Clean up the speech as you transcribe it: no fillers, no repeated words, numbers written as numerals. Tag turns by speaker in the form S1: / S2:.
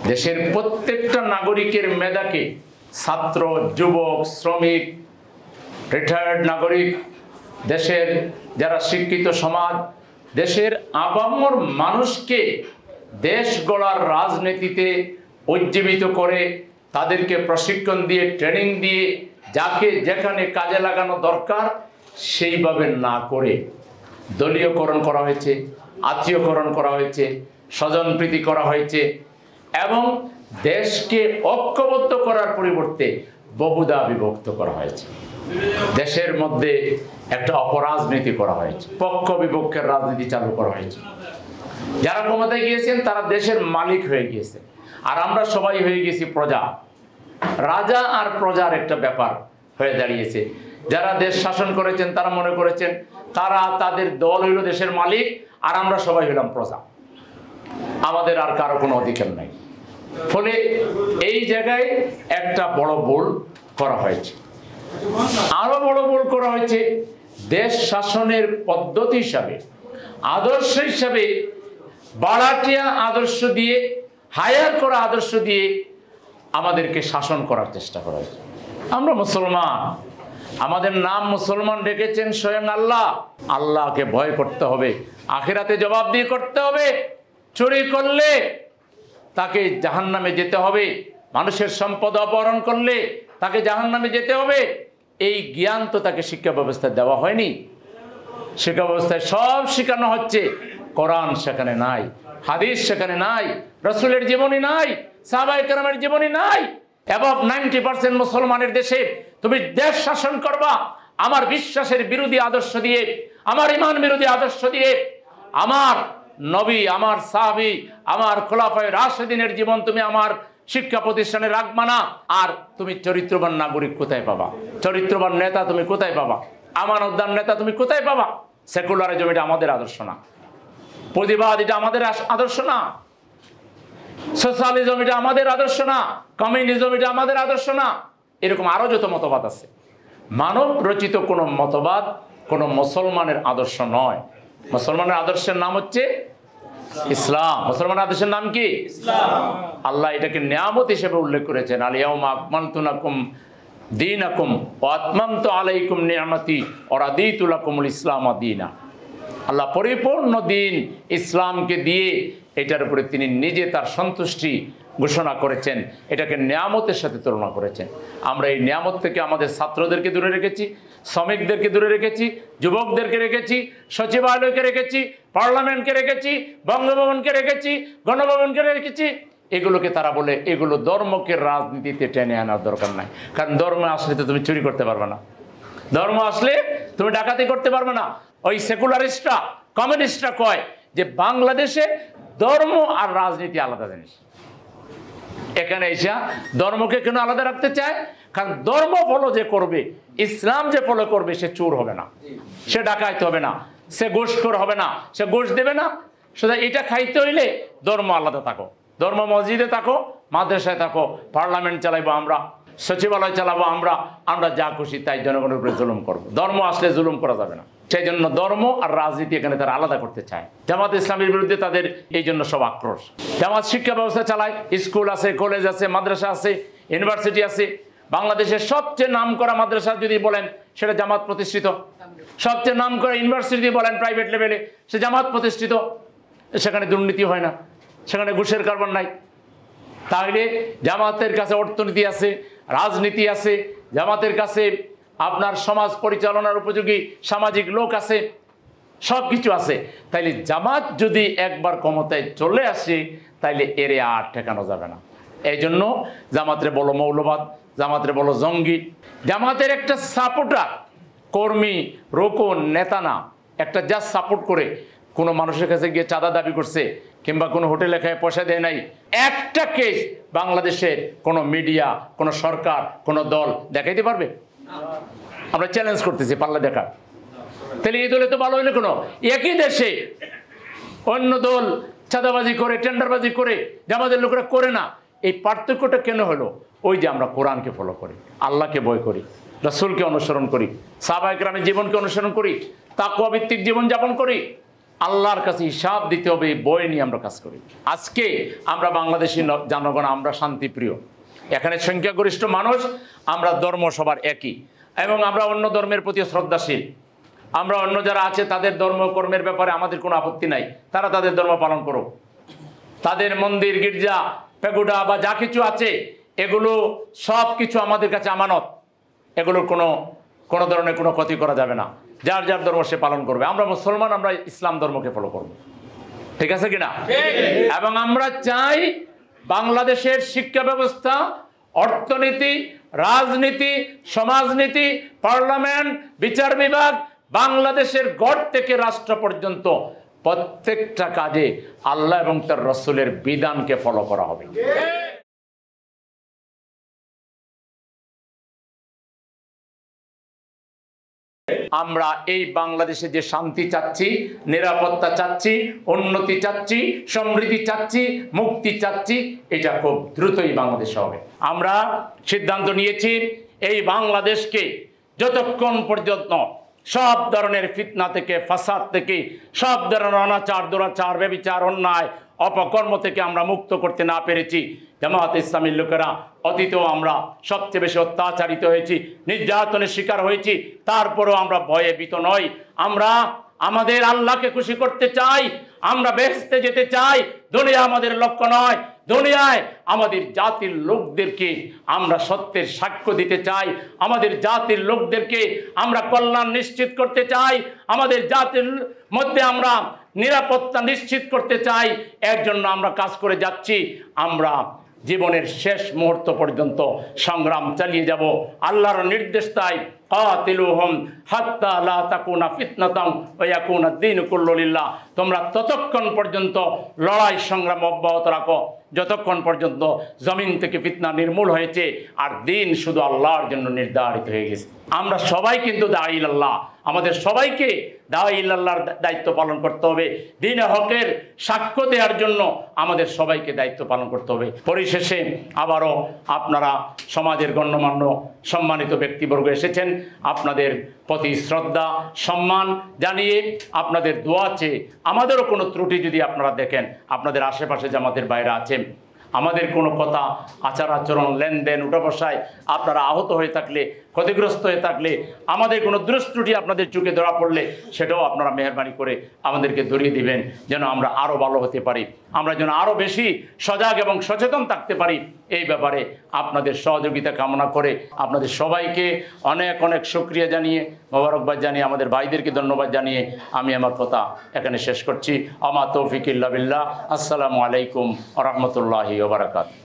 S1: দেশের প্রত্যেকটা নাগরিকের মেধাকে, ছাত্র, যুবক, শ্রমিক, রিটায়ার্ড নাগরিক, দেশের যারা শিক্ষিত সমাজ, দেশের আপামর মানুষকে দেশ গড়ার রাজনীতিতে উজ্জীবিত করে তাদেরকে প্রশিক্ষণ দিয়ে, ট্রেনিং দিয়ে, যাকে যেখানে কাজে লাগানো দরকার সেইভাবে না করে দলীয়করণ করা হয়েছে, আত্মীয়করণ করা হয়েছে, স্বজনপ্রীতি করা হয়েছে এবং দেশকে ঐক্যবদ্ধ করার পরিবর্তে বহুদা বিভক্ত করা হয়েছে। দেশের মধ্যে একটা অপরাজনীতি করা হয়েছে, পক্ষ বিপক্ষের রাজনীতি চালু করা হয়েছে। যারা ক্ষমতায় গিয়েছেন তারা দেশের মালিক হয়ে গিয়েছে, আর আমরা সবাই হয়ে গেছি প্রজা। রাজা আর প্রজার একটা ব্যাপার হয়ে দাঁড়িয়েছে। যারা দেশ শাসন করেছেন তারা মনে করেছেন তারা, তাদের দল হইল দেশের মালিক, আর আমরা সবাই হইলাম প্রজা, আমাদের আর কারো কোনো অধিকার নাই। ফলে এই জায়গায় একটা বড় ভুল করা হয়েছে। আরো বড় ভুল করা হয়েছে, দেশ শাসনের পদ্ধতি হিসাবে, আদর্শ হিসাবে বাড়াটিয়া আদর্শ দিয়ে, হায়ার করা আদর্শ দিয়ে আমাদেরকে শাসন করার চেষ্টা করা হয়েছে। আমরা মুসলমান, আমাদের নাম মুসলমান ডেকেছেন স্বয়ং আল্লাহ। আল্লাহকে ভয় করতে হবে, আখিরাতে জবাবদিহি করতে হবে। চুরি করলে তাকে জাহান্নামে যেতে হবে, মানুষের সম্পদ অপহরণ করলে তাকে জাহান্নামে যেতে হবে। এই জ্ঞান তো তাকে শিক্ষা ব্যবস্থায় দেওয়া হয়নি। শিক্ষা ব্যবস্থায় সব শেখানো হচ্ছে, কোরআন সেখানে নাই, হাদিস সেখানে নাই, রাসূলের জীবনী নাই, সাহাবায়ে কেরামের জীবনী নাই। এবং 90% মুসলমানের দেশে তুমি দেশ শাসন করবা আমার বিশ্বাসের বিরোধী আদর্শ দিয়ে, আমার ঈমান বিরোধী আদর্শ দিয়ে। আমার নবী, আমার সাহাবী, আমার খোলাফায়ে রাশিদিনের জীবন তুমি আমার শিক্ষা প্রতিষ্ঠানে রাখবা না। আর তুমি চরিত্রবান নাগরিক কোথায় পাবা? চরিত্রবান নেতা তুমি কোথায় পাবা? আমানতদার নেতা তুমি কোথায় পাবা? সেকুলারিজম এটা আমাদের আদর্শ না, প্রতিবাদ এটা আমাদের আদর্শ না, সোশ্যালিজম এটা আমাদের আদর্শ না, কমিউনিজম এটা আমাদের আদর্শ না। এরকম আরো যত মতবাদ আছে, মানব রচিত কোনো মতবাদ কোনো মুসলমানের আদর্শ নয়। মুসলমানের আদর্শের নাম হচ্ছে ইসলাম। মুসলমানের আদর্শের নাম কি? ইসলাম। আল্লাহ এটাকে নিয়ামত হিসেবে উল্লেখ করেছেন, আল ইয়াউমা আকমালতু লাকুম দীনাকুম ওয়া আতমামতু আলাইকুম নি'মাতি ওয়া রাদিতু লাকুমুল ইসলাম দীনা। আল্লাহ পরিপূর্ণ দিন ইসলামকে দিয়ে এটার উপরে তিনি নিজে তার সন্তুষ্টি ঘোষণা করেছেন, এটাকে নিয়ামতের সাথে তুলনা করেছেন। আমরা এই নিয়ামত থেকে আমাদের ছাত্রদেরকে দূরে রেখেছি, শ্রমিকদেরকে দূরে রেখেছি, যুবকদেরকে রেখেছি, সচিবালয়কে রেখেছি, পার্লামেন্টকে রেখেছি, বঙ্গভবনকে রেখেছি, গণভবনকে রেখেছি। এগুলোকে তারা বলে এগুলো ধর্মকে রাজনীতিতে টেনে আনার দরকার নাই। কারণ ধর্ম আসলে তো তুমি চুরি করতে পারবে না, ধর্ম আসলে তুমি ডাকাতি করতে পারবে না। ওই সেকুলারিস্টরা, কমিউনিস্টরা কয় যে বাংলাদেশে ধর্ম আর রাজনীতি আলাদা জিনিস। এখানে এসে ধর্মকে কেন আলাদা রাখতে চায়? কারণ ধর্ম ফলো যে করবে, ইসলাম যে ফলো করবে, সে চোর হবে না, সে ডাকাইতে হবে না, সে ঘুষখোর হবে না, সে ঘুষ দেবে না। শুধু এটা খাইতে হইলে ধর্ম আলাদা থাকো, ধর্ম মসজিদে থাকো, মাদ্রাসায় থাকো, পার্লামেন্ট চালাইবো আমরা, সচিবালয় চালাবো আমরা, আমরা যা খুশি তাই জনগণের উপরে জুলুম করবো। ধর্ম আসলে জুলুম করা যাবে না। সেই জন্য ধর্ম আর রাজনীতি এখানে তারা আলাদা করতে চায়। জামাত ইসলামের বিরুদ্ধে তাদের এই জন্য সব আক্রোশ। জামাত শিক্ষা ব্যবস্থা চালায়, স্কুল আছে, কলেজ আছে, মাদ্রাসা আছে, ইউনিভার্সিটি আছে। বাংলাদেশের সবচেয়ে নাম করা মাদ্রাসা যদি বলেন সেটা জামাত প্রতিষ্ঠিত, সবচেয়ে নাম করা ইউনিভার্সিটি বলেন প্রাইভেট লেভেলে, সে জামাত প্রতিষ্ঠিত। সেখানে দুর্নীতি হয় না, সেখানে ঘুষের কারবার নাই। তাহলে জামাতের কাছে অর্থনীতি আছে, রাজনীতি আছে, জামাতের কাছে আপনার সমাজ পরিচালনার উপযোগী সামাজিক লোক আছে, সব কিছু আছে। তাইলে জামাত যদি একবার ক্ষমতায় চলে আসে তাইলে এরে আর ঠেকানো যাবে না। এই জন্য জামাতের বলো মৌলবাদ, জামাতের বলো জঙ্গি। জামাতের একটা সাপোর্টার, কর্মী, রোকন, নেতা না, একটা যা সাপোর্ট করে কোনো মানুষের কাছে গিয়ে চাঁদা দাবি করছে কিংবা কোনো হোটেলে খায় পয়সা দেয় নাই, একটা কেস বাংলাদেশের কোনো মিডিয়া, কোনো সরকার, কোনো দল দেখাইতে পারবে? আমরা চ্যালেঞ্জ করতেছি, পাল্লা দেখা। তাহলে এই দলে তো ভালো হইলে কোনো, একই দেশে অন্য দল চাঁদাবাজি করে, টেন্ডারবাজি করে, জামাতের লোকেরা করে না। এই পার্থক্যটা কেন হলো? ওই যে আমরা কোরআনকে ফলো করি, আল্লাহকে ভয় করি, রাসূলকে অনুসরণ করি, সাহাবায়ে কেরামের জীবনকে অনুসরণ করি, তাকওয়া ভিত্তিক জীবনযাপন করি। আল্লাহর কাছে হিসাব দিতে হবে, এই বই নিয়ে আমরা কাজ করি। আজকে আমরা বাংলাদেশি জনগণ, আমরা শান্তিপ্রিয়, এখানে সংখ্যাগরিষ্ঠ মানুষ, আমরা ধর্ম সবার একই, এবং আমরা অন্য ধর্মের প্রতি শ্রদ্ধাশীল। আমরা অন্য যারা আছে তাদের ধর্মকর্মের ব্যাপারে আমাদের কোনো আপত্তি নাই, তারা তাদের ধর্ম পালন করুক। তাদের মন্দির, গির্জা, পেগুডা বা যা কিছু আছে, এগুলো সব কিছু আমাদের কাছে আমানত। এগুলোর কোনো ধরনের কোনো ক্ষতি করা যাবে না। যার যার ধর্ম সে পালন করবে। আমরা মুসলমান, আমরা ইসলাম ধর্মকে ফলো করব, ঠিক আছে কিনা? এবং আমরা চাই বাংলাদেশের শিক্ষা ব্যবস্থা, অর্থনীতি, রাজনীতি, সমাজনীতি, পার্লামেন্ট, বিচার বিভাগ, বাংলাদেশের গড় থেকে রাষ্ট্র পর্যন্ত প্রত্যেকটা কাজে আল্লাহ এবং তার রাসূলের বিধানকে ফলো করা হবে। আমরা এই বাংলাদেশে যে শান্তি চাচ্ছি, নিরাপত্তা চাচ্ছি, উন্নতি চাচ্ছি, সমৃদ্ধি চাচ্ছি, মুক্তি চাচ্ছি, এটা খুব দ্রুতই বাংলাদেশে হবে। আমরা সিদ্ধান্ত নিয়েছি এই বাংলাদেশকে যতক্ষণ পর্যন্ত সব ধরনের ফিতনা থেকে, ফাসাদ থেকে, সব ধরনের অনাচার, দুরাচার, ব্যভিচার, অন্যায়, অপকর্ম থেকে আমরা মুক্ত করতে না পেরেছি, জামাত ইসলামীর লোকেরা অতীতেও আমরা সবচেয়ে বেশি অত্যাচারিত হয়েছি, নির্যাতনের শিকার হয়েছি, তারপরেও আমরা ভয়ে ভীত নই। আমরা আমাদের আল্লাহকে খুশি করতে চাই, আমরা বেহেশতে যেতে চাই। দুনিয়া আমাদের লক্ষ্য নয়। দুনিয়ায় আমাদের জাতির লোকদেরকে আমরা সত্যের সাক্ষ্য দিতে চাই, আমাদের জাতির লোকদেরকে আমরা কল্যাণ নিশ্চিত করতে চাই, আমাদের জাতির মধ্যে আমরা নিরাপত্তা নিশ্চিত করতে চাই। এর জন্য আমরা কাজ করে যাচ্ছি। আমরা জীবনের শেষ মুহূর্ত পর্যন্ত সংগ্রাম চালিয়ে যাব। আল্লাহর নির্দেশ তাই, কাতিলুহুম হাত্তা লা তাকুনা ফিতনাতান ওয়া ইয়াকুনা দ্বীনু কুল্লু লিল্লাহ। তোমরা ততক্ষণ পর্যন্ত লড়াই সংগ্রাম অব্যাহত রাখো যতক্ষণ পর্যন্ত জমিন থেকে ফিতনা নির্মূল হয়েছে আর দিন শুধু আল্লাহর জন্য নির্ধারিত হয়ে গেছে। আমরা সবাই কিন্তু দাঈ ইলাল্লাহ, আমাদের সবাইকে দাঈ ইলাল্লাহর দায়িত্ব পালন করতে হবে। দ্বীনে হকের সাক্ষ্য দেওয়ার জন্য আমাদের সবাইকে দায়িত্ব পালন করতে হবে। পরিশেষে আবারও আপনারা সমাজের গণ্যমান্য সম্মানিত ব্যক্তিবর্গ এসেছেন, আপনাদের প্রতি শ্রদ্ধা সম্মান জানিয়ে, আপনাদের দোয়া চেয়ে, আমাদেরও কোনো ত্রুটি যদি আপনারা দেখেন, আপনাদের আশেপাশে যে আমাদের বাইরে আছেন, আমাদের কোনো কথা, আচার আচরণ, লেনদেন, উঠা বসায় আপনারা আহত হয়ে থাকলে, ক্ষতিগ্রস্ত হয়ে থাকলে, আমাদের কোনো দৃষ্টি আপনাদের চোখে ধরা পড়লে, সেটাও আপনারা মেহরবানি করে আমাদেরকে ধরিয়ে দিবেন, যেন আমরা আরও ভালো হতে পারি, আমরা যেন আরও বেশি সজাগ এবং সচেতন থাকতে পারি। এই ব্যাপারে আপনাদের সহযোগিতা কামনা করে আপনাদের সবাইকে অনেক অনেক শুকরিয়া জানিয়ে, মোবারকবাদ জানিয়ে, আমাদের ভাইদেরকে ধন্যবাদ জানিয়ে আমি আমার কথা এখানে শেষ করছি। আমা তৌফিক ইল্লা বিল্লাহ। আসসালামু আলাইকুম ওয়া রাহমাতুল্লাহি ওয়া বারাকাতুহু।